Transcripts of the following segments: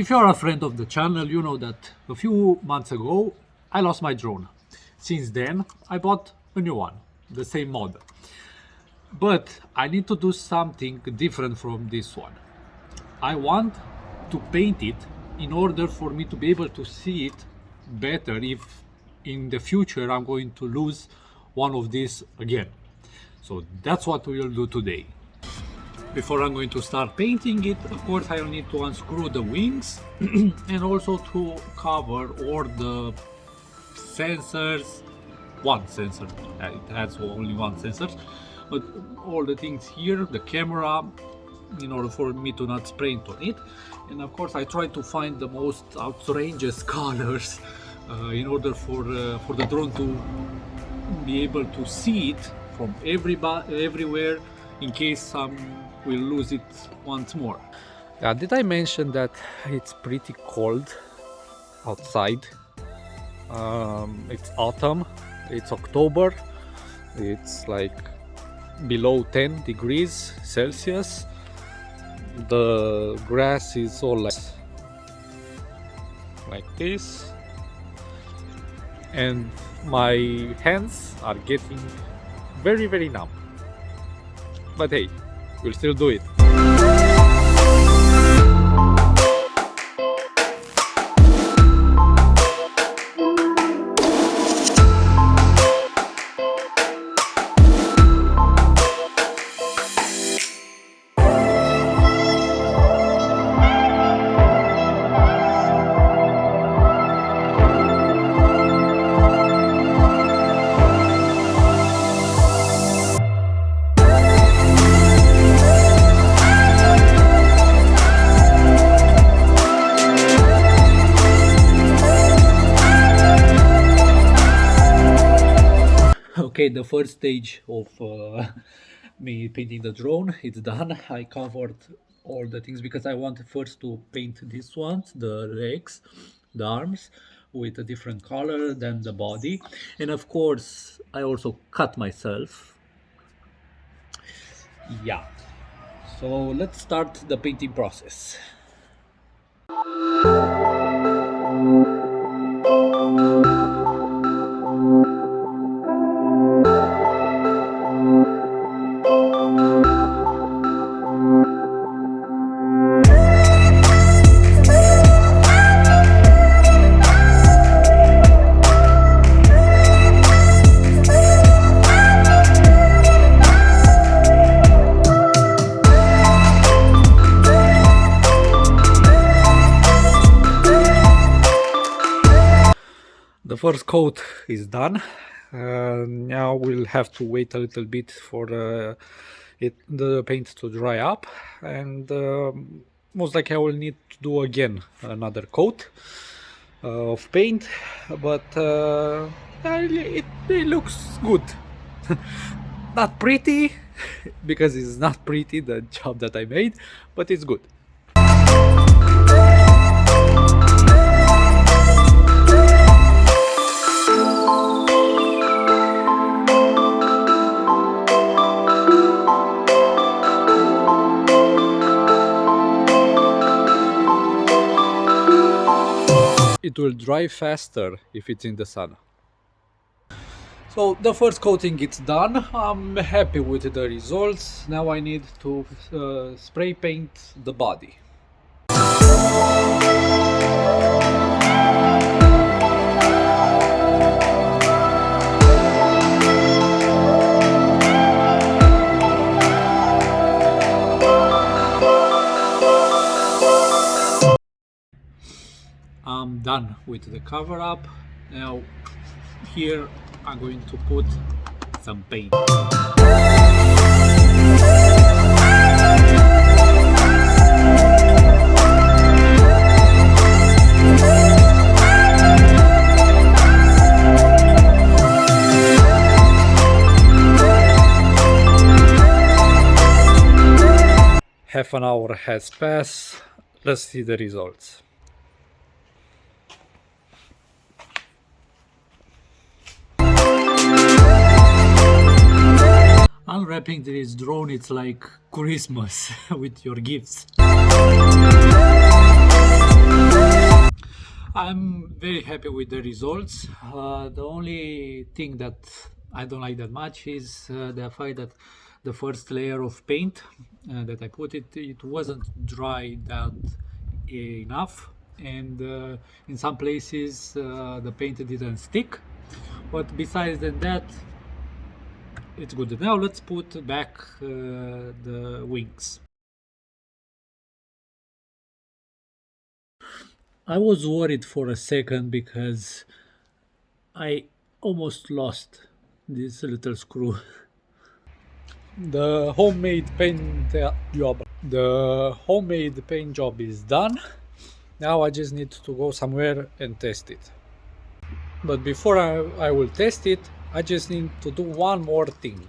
If you're a friend of the channel, you know that a few months ago I lost my drone. Since then I bought a new one, the same model. But I need to do something different from this one. I want to paint it in order for me to be able to see it better if in the future I'm going to lose one of these again. So that's what we will do today. Before I'm going to start painting it, of course I'll need to unscrew the wings and also to cover all the sensors. One sensor, it has only one sensor, but all the things here, the camera, in order for me to not spray paint on it. And of course I try to find the most outrageous colors in order for the drone to be able to see it from everywhere in case we'll lose it once more. Did I mention that it's pretty cold outside? It's autumn, it's October, it's like below 10 degrees Celsius. The grass is all like this, and my hands are getting very numb. But hey, we'll still do it. Okay, the first stage of me painting the drone, it's done. I covered all the things because I wanted first to paint these ones, the legs, the arms, with a different color than the body. And of course, I also cut myself. Yeah. So let's start the painting process. The first coat is done. Now we'll have to wait a little bit for the paint to dry up, and most likely I will need to do again another coat of paint, but it looks good. Not pretty, because it's not pretty, the job that I made, but it's good. It will dry faster if it's in the sun. So the first coating is done. I'm happy with the results. Now I need to spray paint the body. I'm done with the cover up. Now here I'm going to put some paint. Half an hour has passed. Let's see the results. Unwrapping this drone, it's like Christmas with your gifts. I'm very happy with the results. The only thing that I don't like that much is the fact that the first layer of paint that I put it wasn't dry that enough, and in some places the paint didn't stick. But besides that, it's good. Now let's put back the wings. I was worried for a second because I almost lost this little screw. The homemade paint job. The homemade paint job is done. Now I just need to go somewhere and test it. But before I will test it, I just need to do one more thing.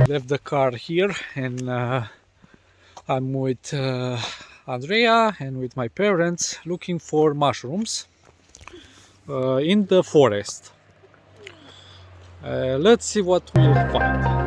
Left the car here, and I'm with Andrea and with my parents looking for mushrooms in the forest. Let's see what we'll find.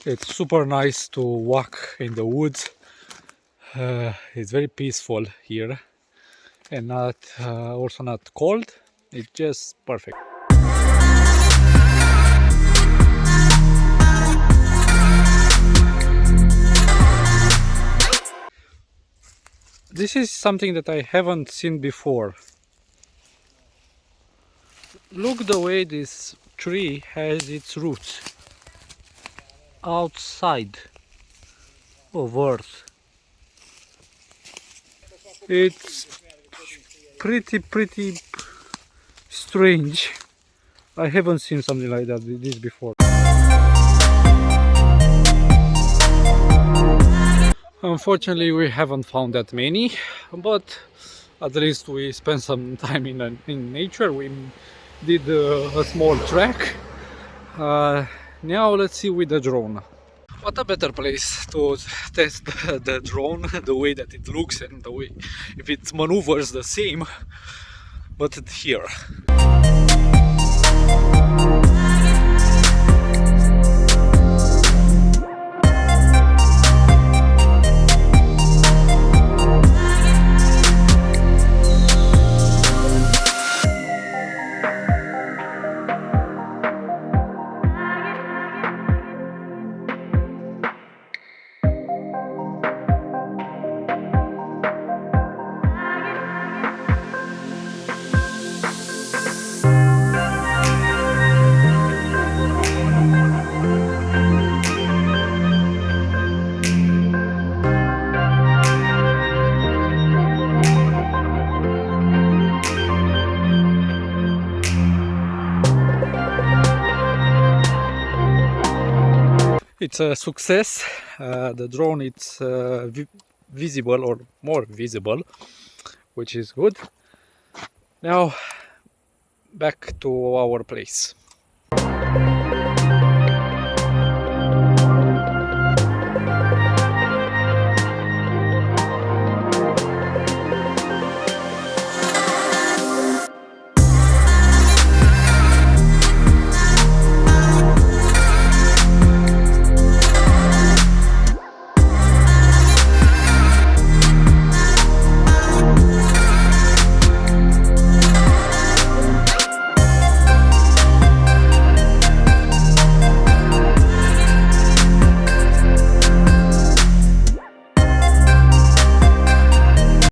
It's super nice to walk in the woods. It's very peaceful here, and not also not cold. It's just perfect. This is something that I haven't seen before. Look the way this tree has its roots outside of earth. It's pretty strange. I haven't seen something like that this before. Unfortunately, we haven't found that many, but at least we spent some time in nature. We did a small trek. Now let's see with the drone. What a better place to test the drone, the way that it looks and the way if it maneuvers the same, but here. It's a success. The drone it's visible or more visible, which is good. Now back to our place.